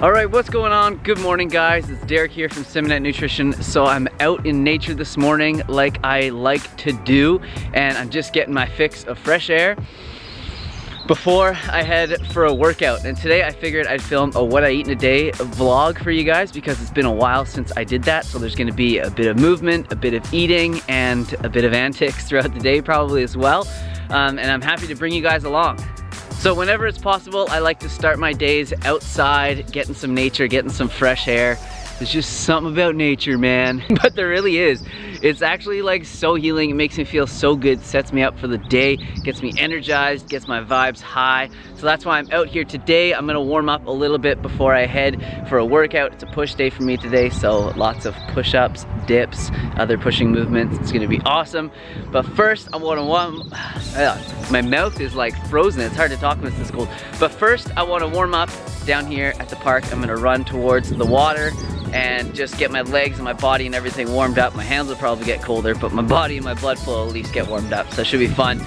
All right, what's going on? Good morning, guys. It's Derek here from Simnett Nutrition. So I'm out in nature this morning like I like to do, and I'm just getting my fix of fresh air before I head for a workout. And today I figured I'd film a what I eat in a day vlog for you guys because it's been a while since I did that. So there's gonna be a bit of movement, a bit of eating, and a bit of antics throughout the day probably as well. And I'm happy to bring you guys along. So whenever it's possible, I like to start my days outside, getting some nature, getting some fresh air. There's just something about nature, man. But there really is. It's actually like so healing. It makes me feel so good, sets me up for the day, gets me energized, gets my vibes high. So that's why I'm out here today. I'm gonna warm up a little bit before I head for a workout. It's a push day for me today, so lots of push-ups, dips, other pushing movements. It's gonna be awesome. But first, I wanna warm, my mouth is like frozen. It's hard to talk when it's this cold. But first, I wanna warm up down here at the park. I'm gonna run towards the water and just get my legs and my body and everything warmed up. My hands will probably get colder, but my body and my blood flow will at least get warmed up, so it should be fun.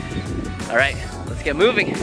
All right, let's get moving.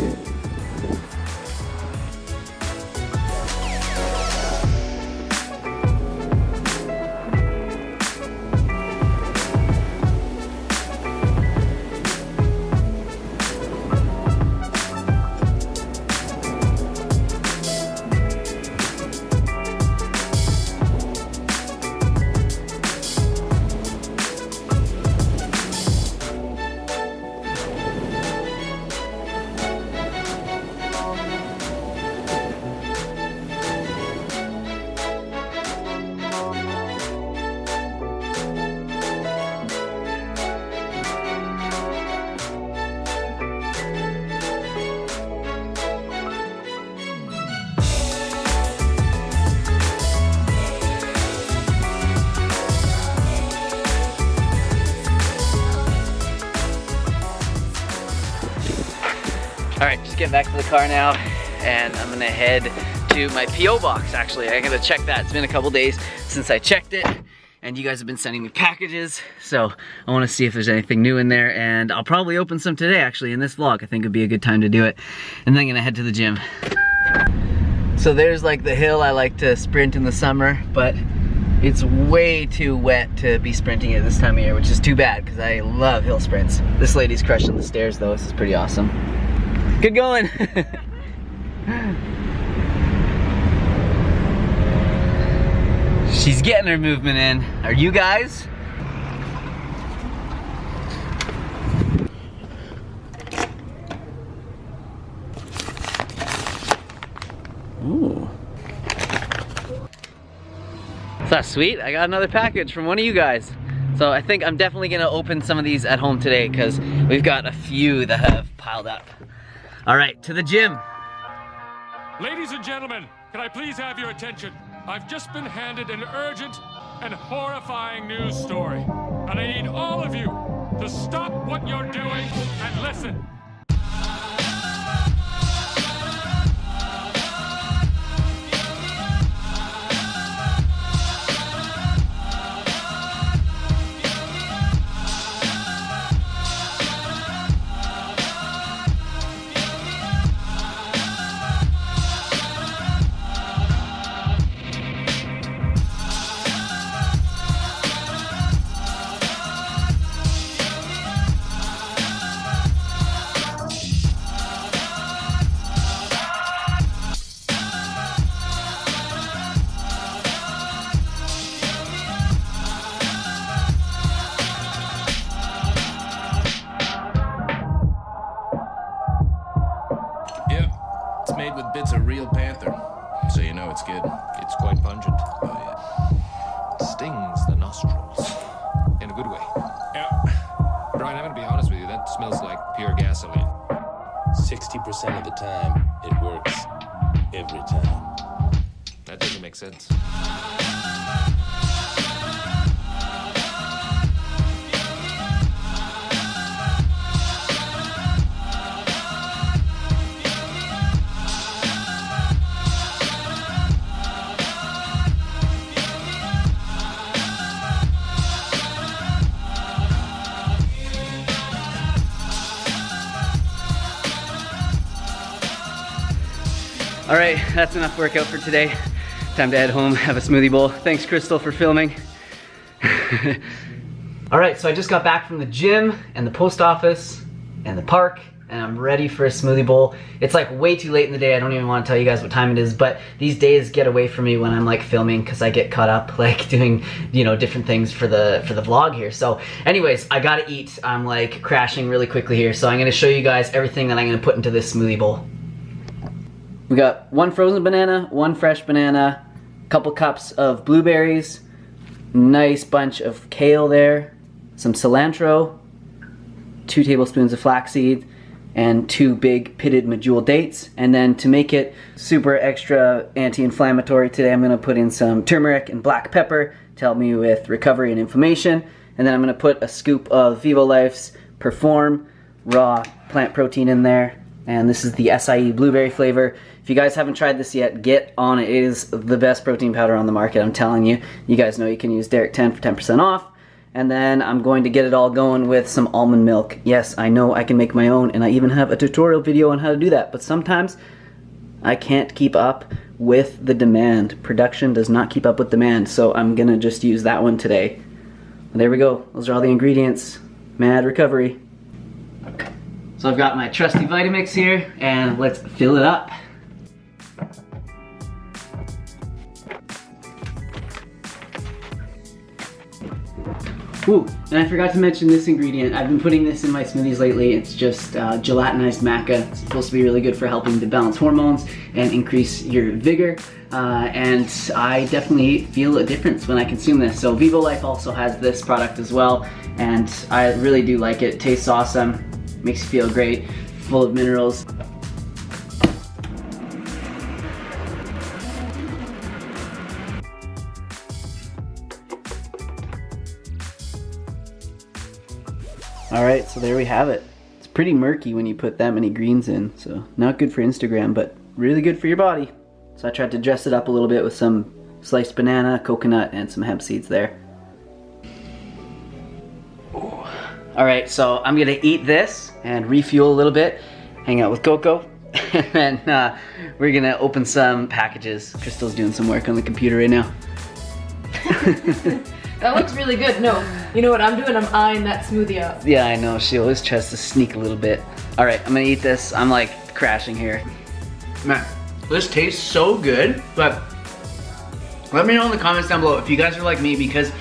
All right, just getting back to the car now, and I'm gonna head to my P.O. box, actually. I gotta check that. It's been a couple days since I checked it, and you guys have been sending me packages, so I wanna see if there's anything new in there, and I'll probably open some today, actually, in this vlog. I think it'd be a good time to do it. And then I'm gonna head to the gym. So there's like the hill I like to sprint in the summer, but it's way too wet to be sprinting it this time of year, which is too bad, because I love hill sprints. This lady's crushing the stairs, though. This is pretty awesome. Good going. She's getting her movement in. Are you guys? Ooh. Is that sweet? I got another package from one of you guys. So I think I'm definitely gonna open some of these at home today because we've got a few that have piled up. All right, to the gym. Ladies and gentlemen, can I please have your attention? I've just been handed an urgent and horrifying news story. And I need all of you to stop what you're doing and listen. Made with bits of real panther, so you know it's good. It's quite pungent. Oh, yeah. It stings the nostrils. In a good way. Yeah. Brian, I'm gonna be honest with you, that smells like pure gasoline. 60% of the time, it works. Every time. That doesn't make sense. All right, that's enough workout for today. Time to head home, have a smoothie bowl. Thanks, Crystal, for filming. All right, so I just got back from the gym and the post office and the park, and I'm ready for a smoothie bowl. It's like way too late in the day. I don't even want to tell you guys what time it is, but these days get away from me when I'm like filming because I get caught up like doing, you know, different things for the vlog here. So anyways, I gotta eat. I'm like crashing really quickly here. So I'm gonna show you guys everything that I'm gonna put into this smoothie bowl. We got 1 frozen banana, 1 fresh banana, a couple cups of blueberries, nice bunch of kale there, some cilantro, 2 tablespoons of flaxseed, and 2 big pitted medjool dates. And then to make it super extra anti-inflammatory today, I'm gonna put in some turmeric and black pepper to help me with recovery and inflammation. And then I'm gonna put a scoop of Vivo Life's Perform raw plant protein in there. And this is the acai blueberry flavor. If you guys haven't tried this yet, get on it. It is the best protein powder on the market, I'm telling you. You guys know you can use Derek10 for 10% off. And then I'm going to get it all going with some almond milk. Yes, I know I can make my own, and I even have a tutorial video on how to do that, but sometimes I can't keep up with the demand. Production does not keep up with demand, so I'm gonna just use that one today. There we go. Those are all the ingredients. Mad recovery. So I've got my trusty Vitamix here, and let's fill it up. Ooh, and I forgot to mention this ingredient. I've been putting this in my smoothies lately. It's just gelatinized maca. It's supposed to be really good for helping to balance hormones and increase your vigor. And I definitely feel a difference when I consume this. So Vivo Life also has this product as well, and I really do like it. It tastes awesome, makes you feel great, full of minerals. All right, so there we have it. It's pretty murky when you put that many greens in, so not good for Instagram, but really good for your body. So I tried to dress it up a little bit with some sliced banana, coconut, and some hemp seeds there. Ooh. All right, so I'm gonna eat this and refuel a little bit, hang out with Coco, and then we're gonna open some packages. Crystal's doing some work on the computer right now. That looks really good. No, you know what I'm doing? I'm eyeing that smoothie up. Yeah, I know. She always tries to sneak a little bit. All right, I'm gonna eat this. I'm like crashing here. Man, this tastes so good, but let me know in the comments down below if you guys are like me, because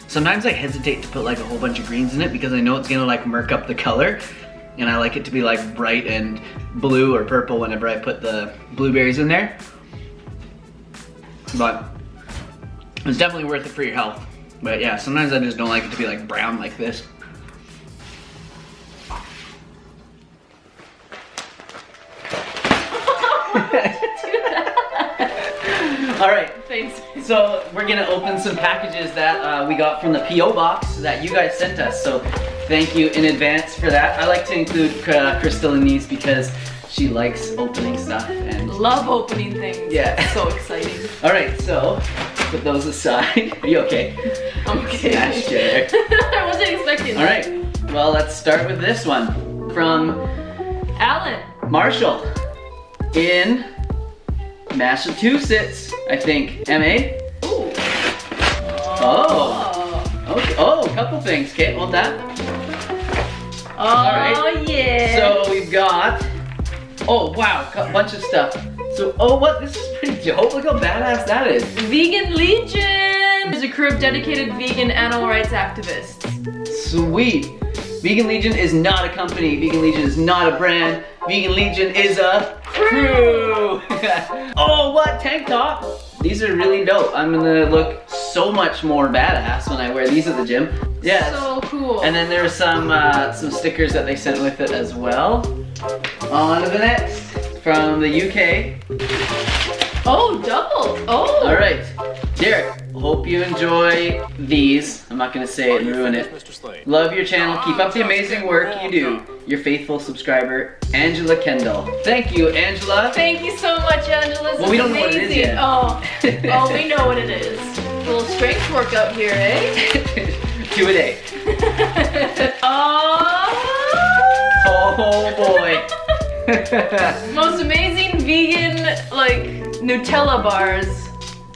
sometimes I hesitate to put like a whole bunch of greens in it because I know it's gonna like murk up the color, and I like it to be like bright and blue or purple whenever I put the blueberries in there. But it's definitely worth it for your health. But yeah, sometimes I just don't like it to be like brown like this. All right, Thanks. so we're gonna open some packages that we got from the P.O. box that you guys sent us. So thank you in advance for that. I like to include Crystal in these because she likes opening stuff and Love opening things. Yeah. So exciting. All right, so put those aside. Are you okay? I'm okay. Smash chair. I wasn't expecting All that. right, well, let's start with this one from Alan. Marshall in Massachusetts, I think. MA? Ooh. Oh. Okay. Oh, a couple things. Okay, hold that. Oh, right. yeah. So we've got, oh wow, a bunch of stuff. So, oh what, this is pretty dope. Look how badass that is. Vegan Legion is a crew of dedicated vegan animal rights activists. Sweet. Vegan Legion is not a company. Vegan Legion is not a brand. Vegan Legion is a crew. Oh, what, tank top? These are really dope. I'm gonna look so much more badass when I wear these at the gym. Yeah. So cool. And then there's some stickers that they sent with it as well. On to the next, from the UK. Oh, double. Oh. All right, Derek, hope you enjoy these. I'm not gonna say it and ruin it. Love your channel, keep up the amazing work you do. Your faithful subscriber, Angela Kendall. Thank you, Angela. Thank you so much, Angela. This Well, we is don't know what it is amazing. yet. Oh, we know what it is. A little strength workout here, eh? 2 a day. Oh boy. Most amazing vegan, like, Nutella bars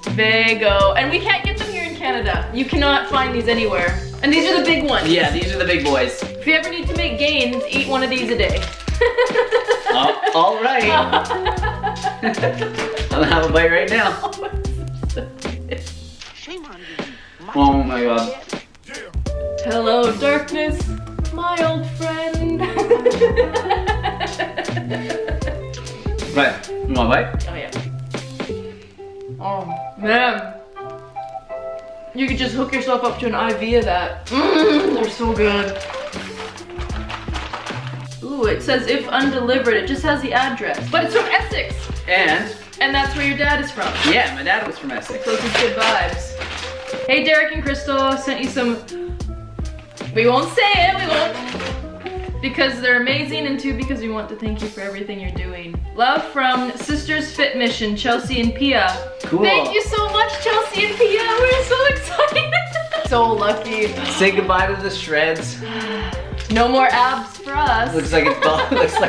Vago. And we can't get them here in Canada. You cannot find these anywhere. And these are the big ones. Yeah, these are the big boys. If you ever need to make gains, eat one of these a day. All right. I'll have a bite right now. Oh my god. Hello, darkness, my old friend. Right. You want a bite? Oh yeah. Oh man. You could just hook yourself up to an IV of that. They're so good. Ooh, it says if undelivered. It just has the address. But it's from Essex. And that's where your dad is from. yeah, my dad was from Essex. So it's good vibes. Hey Derek and Crystal, sent you some. We won't say it, we won't. Because they're amazing, and two, because we want to thank you for everything you're doing. Love from Sisters Fit Mission, Chelsea and Pia. Cool. Thank you so much, Chelsea and Pia. We're so excited. So lucky. Say goodbye to the shreds. No more abs for us. Looks like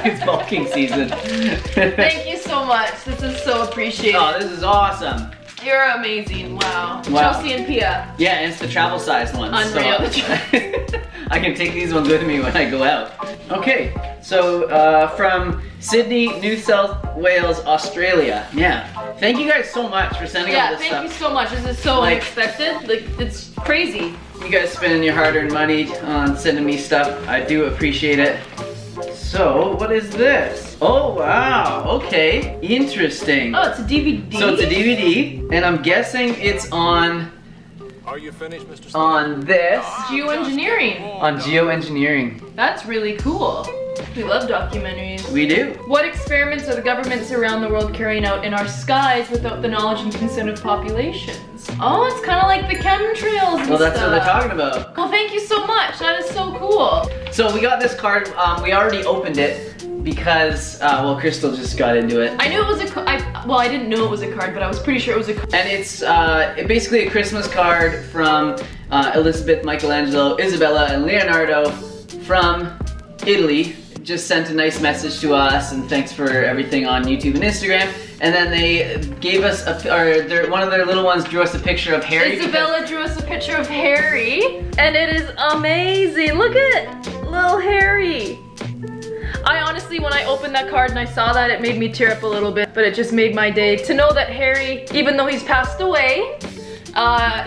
it's bulking season. Thank you so much. This is so appreciated. Oh, this is awesome. You're amazing. Wow. Wow. Chelsea and Pia. Yeah, and it's the travel size ones. Unreal. So I can take these ones with me when I go out. Okay, so from Sydney, New South Wales, Australia. Yeah. Thank you guys so much for sending all Yeah, this thank stuff. you so much. This is so Like- unexpected. Like, it's crazy. You guys spending your hard-earned money on sending me stuff. I do appreciate it. So, what is this? Oh, wow. Okay. Interesting. Oh, it's a DVD. So it's a DVD, and I'm guessing it's on Are you finished, Mr. on this, Geoengineering. on geoengineering. That's really cool. We love documentaries. We do. What experiments are the governments around the world carrying out in our skies without the knowledge and consent of populations? Oh, it's kind of like the chemtrails and Well, that's stuff. what they're talking about. Well, thank you so much. That is so cool. So we got this card. We already opened it because, well, Crystal just got into it. I knew it was a well, I didn't know it was a card, but I was pretty sure it was a card. And it's basically a Christmas card from Elizabeth, Michelangelo, Isabella, and Leonardo from Italy. Just sent a nice message to us and thanks for everything on YouTube and Instagram. And then they gave us one of their little ones drew us a picture of Harry. Isabella drew us a picture of Harry, and it is amazing. Look at little Harry. I honestly, when I opened that card and I saw that, it made me tear up a little bit, but it just made my day to know that Harry, even though he's passed away,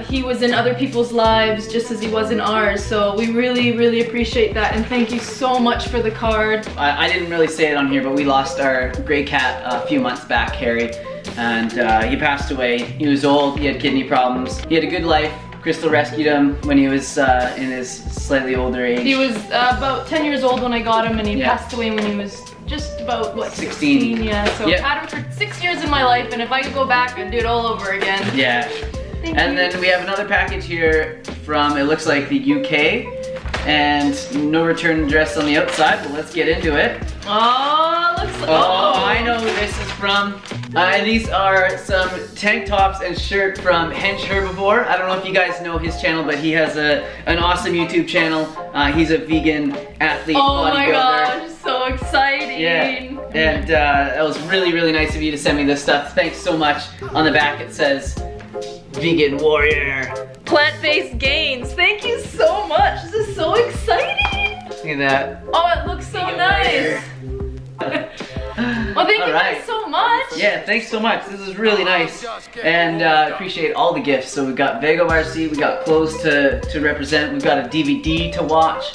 he was in other people's lives just as he was in ours. So we really, really appreciate that, and thank you so much for the card. I didn't really say it on here, but we lost our gray cat a few months back, Harry, and he passed away. He was old, he had kidney problems. He had a good life. Crystal rescued him when he was in his slightly older age. He was about 10 years old when I got him, and he Yeah. passed away when he was just about, what, 16? Yeah, so Yeah. I've had him for 6 years in my life, and if I could go back, I'd do it all over again. Yeah. Thank And you. then we have another package here from, it looks like the UK, and no return address on the outside, but let's get into it. Oh, looks like. Oh, I know who this is from. These are some tank tops and shirt from Herbivore. I don't know if you guys know his channel, but he has an awesome YouTube channel. He's a vegan athlete, Oh my bodybuilder. gosh, so exciting. Yeah, and that was really, really nice of you to send me this stuff. Thanks so much. On the back it says, Vegan Warrior. Plant-based gains. Thank you so much. This is so exciting. Look at that. Oh, it looks so Vegan nice. Well, thank you Alright. guys so much. Yeah, thanks so much. This is really nice. And appreciate all the gifts. So we've got Vago RC, we got clothes to represent, we've got a DVD to watch.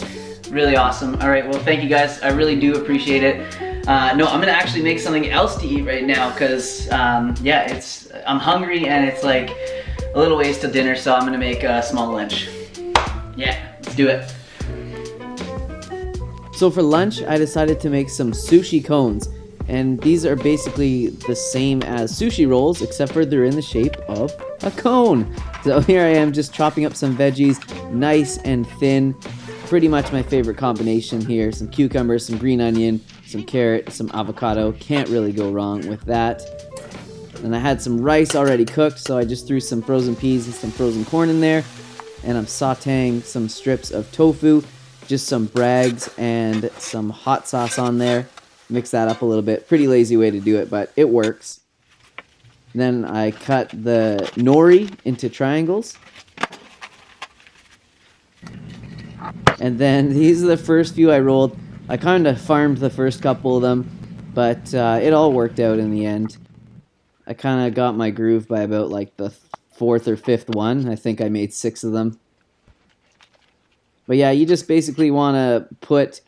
Really awesome. Alright, well thank you guys. I really do appreciate it. No, I'm gonna actually make something else to eat right now because yeah, I'm hungry and it's like a little ways to dinner, so I'm gonna make a small lunch. Yeah, let's do it. So for lunch, I decided to make some sushi cones. And these are basically the same as sushi rolls, except for they're in the shape of a cone. So here I am just chopping up some veggies, nice and thin. Pretty much my favorite combination here. Some cucumbers, some green onion, some carrot, some avocado. Can't really go wrong with that. And I had some rice already cooked, so I just threw some frozen peas and some frozen corn in there. And I'm sauteing some strips of tofu, just some brags and some hot sauce on there. Mix that up a little bit. Pretty lazy way to do it, but it works. Then I cut the nori into triangles. And then these are the first few I rolled. I kind of farmed the first couple of them, but it all worked out in the end. I kind of got my groove by about like the fourth or fifth one. I think I made 6 of them. But yeah, you just basically want to put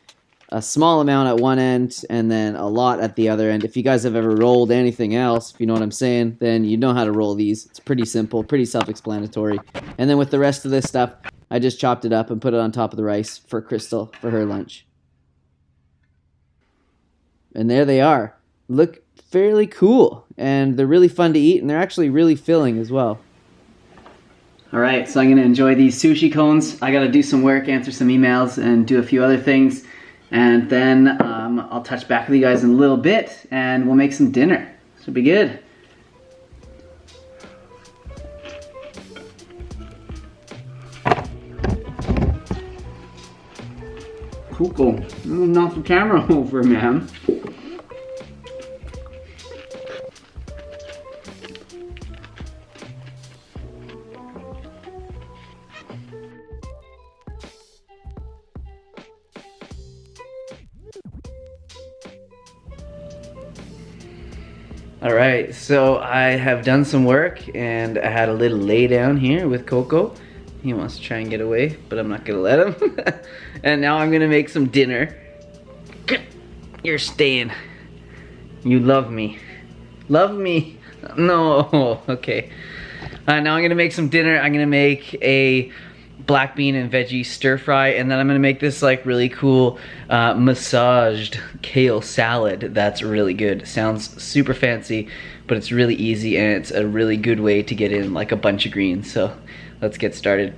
a small amount at one end and then a lot at the other end. If you guys have ever rolled anything else, if you know what I'm saying, then you know how to roll these. It's pretty simple, pretty self-explanatory. And then with the rest of this stuff, I just chopped it up and put it on top of the rice for Crystal for her lunch. And there they are. Look fairly cool, and they're really fun to eat, and they're actually really filling as well. Alright, so I'm going to enjoy these sushi cones. I got to do some work, answer some emails, and do a few other things. And then I'll touch back with you guys in a little bit, and we'll make some dinner. Should be good. Cool. Knock the camera over, man. Alright, so I have done some work and I had a little lay down here with Coco. He wants to try and get away, but I'm not gonna let him. And now I'm gonna make some dinner. You're staying. You love me. Love me? No, okay. Now I'm gonna make some dinner. I'm gonna make a black bean and veggie stir fry, and then I'm gonna make this like really cool massaged kale salad that's really good. Sounds super fancy, but it's really easy and it's a really good way to get in like a bunch of greens. So let's get started.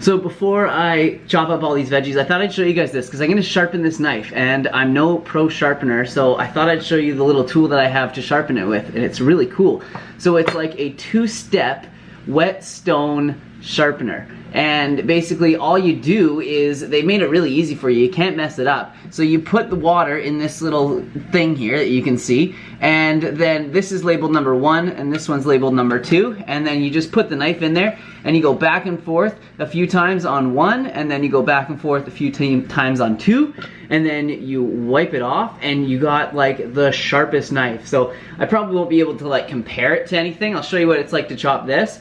So before I chop up all these veggies, I thought I'd show you guys this because I'm going to sharpen this knife, and I'm no pro sharpener, so I thought I'd show you the little tool that I have to sharpen it with, and it's really cool. So it's like a 2-step whetstone sharpener, and basically all you do is, they made it really easy for you, you can't mess it up. So you put the water in this little thing here that you can see, and then this is labeled number 1 and this one's labeled number 2, and then you just put the knife in there and you go back and forth a few times on 1, and then you go back and forth a few times on 2, and then you wipe it off and you got like the sharpest knife. So I probably won't be able to like compare it to anything. I'll show you what it's like to chop this,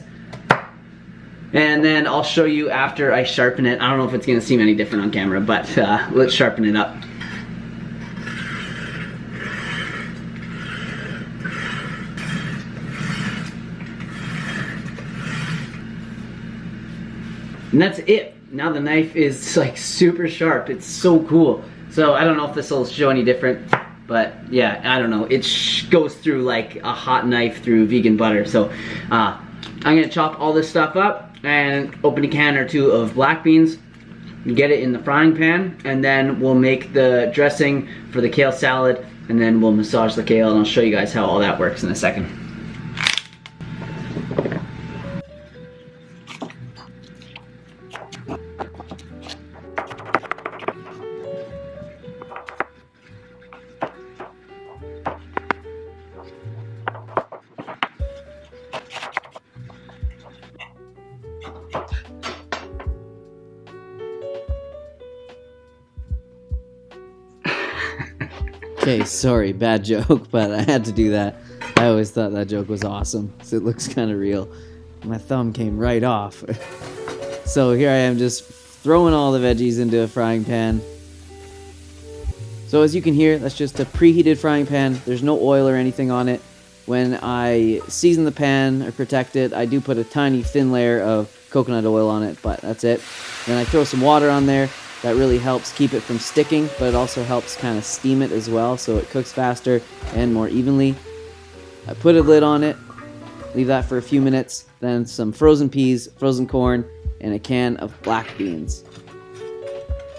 and then I'll show you after I sharpen it. I don't know if it's gonna seem any different on camera, but let's sharpen it up. And that's it. Now the knife is like super sharp. It's so cool. So I don't know if this will show any different, but yeah, I don't know. It goes through like a hot knife through vegan butter. So I'm gonna chop all this stuff up and open a can or 2 of black beans, get it in the frying pan, and then we'll make the dressing for the kale salad, and then we'll massage the kale, and I'll show you guys how all that works in a second. Okay, sorry, bad joke, but I had to do that. I always thought that joke was awesome, so it looks kind of real. My thumb came right off. So here I am just throwing all the veggies into a frying pan. So as you can hear, that's just a preheated frying pan. There's no oil or anything on it. When I season the pan or protect it, I do put a tiny thin layer of coconut oil on it, but that's it. Then I throw some water on there. That really helps keep it from sticking, but it also helps kind of steam it as well, so it cooks faster and more evenly. I put a lid on it, leave that for a few minutes, then some frozen peas, frozen corn, and a can of black beans.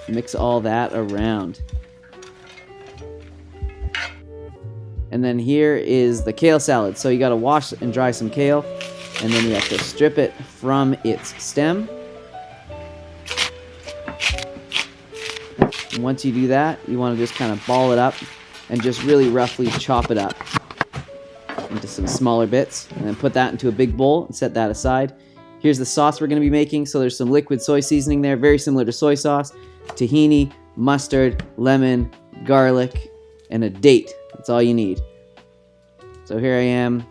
Mix all that around. And then here is the kale salad. So you gotta wash and dry some kale, and then you have to strip it from its stem. And once you do that, you want to just kind of ball it up and just really roughly chop it up into some smaller bits, and then put that into a big bowl and set that aside. Here's the sauce we're going to be making. So there's some liquid soy seasoning there, very similar to soy sauce, tahini, mustard, lemon, garlic, and a date. That's all you need. So here I am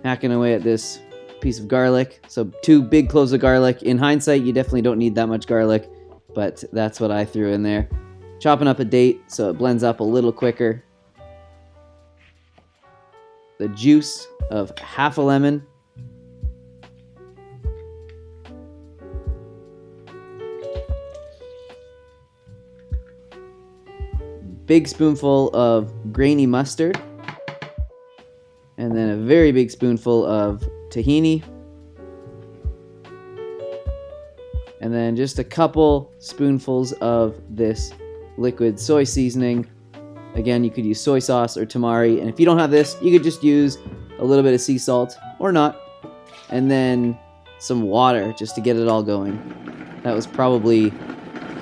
hacking away at this piece of garlic. So 2 big cloves of garlic. In hindsight, you definitely don't need that much garlic, but that's what I threw in there. Chopping up a date so it blends up a little quicker. The juice of half a lemon. Big spoonful of grainy mustard. And then a very big spoonful of tahini. And then just a couple spoonfuls of this liquid soy seasoning. Again, you could use soy sauce or tamari, and if you don't have this, you could just use a little bit of sea salt, or not. And then some water, just to get it all going. That was probably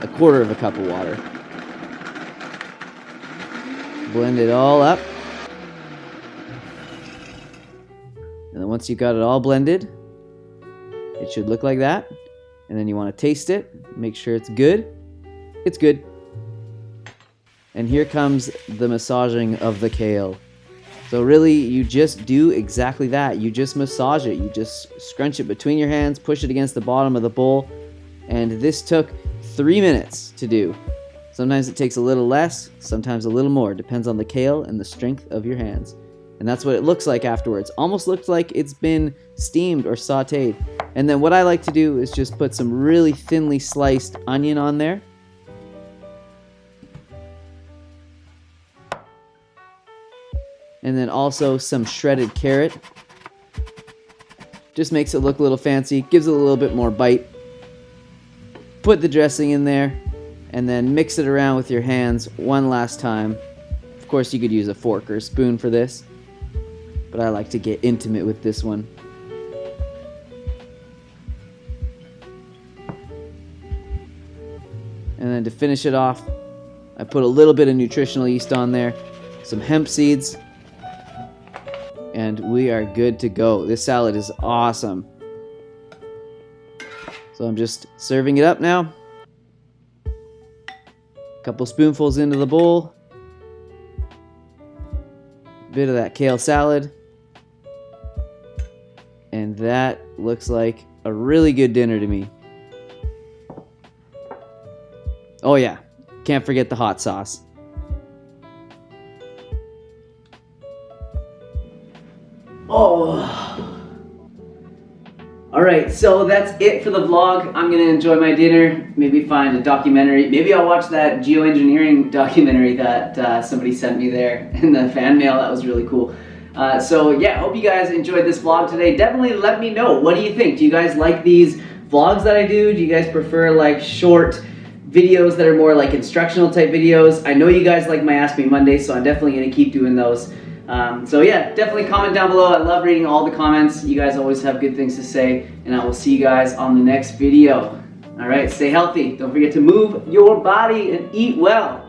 a quarter of a cup of water. Blend it all up. And then once you got it all blended, it should look like that. And then you want to taste it, make sure it's good. It's good. And here comes the massaging of the kale. So really, you just do exactly that. You just massage it. You just scrunch it between your hands, push it against the bottom of the bowl. And this took 3 minutes to do. Sometimes it takes a little less, sometimes a little more. Depends on the kale and the strength of your hands. And that's what it looks like afterwards. Almost looks like it's been steamed or sauteed. And then what I like to do is just put some really thinly sliced onion on there. And then also some shredded carrot. Just makes it look a little fancy, gives it a little bit more bite. Put the dressing in there, and then mix it around with your hands one last time. Of course, you could use a fork or a spoon for this, but I like to get intimate with this one. And then to finish it off, I put a little bit of nutritional yeast on there, some hemp seeds, and we are good to go. This salad is awesome. So I'm just serving it up now. A couple spoonfuls into the bowl. Bit of that kale salad. And that looks like a really good dinner to me. Oh yeah, can't forget the hot sauce. Oh. Alright, so that's it for the vlog. I'm gonna enjoy my dinner, maybe find a documentary. Maybe I'll watch that geoengineering documentary that somebody sent me there in the fan mail. That was really cool. So yeah, hope you guys enjoyed this vlog today. Definitely let me know. What do you think? Do you guys like these vlogs that I do? Do you guys prefer like short videos that are more like instructional type videos? I know you guys like my Ask Me Monday, so I'm definitely gonna keep doing those. So yeah, definitely comment down below. I love reading all the comments. You guys always have good things to say, and I will see you guys on the next video. All right, stay healthy. Don't forget to move your body and eat well.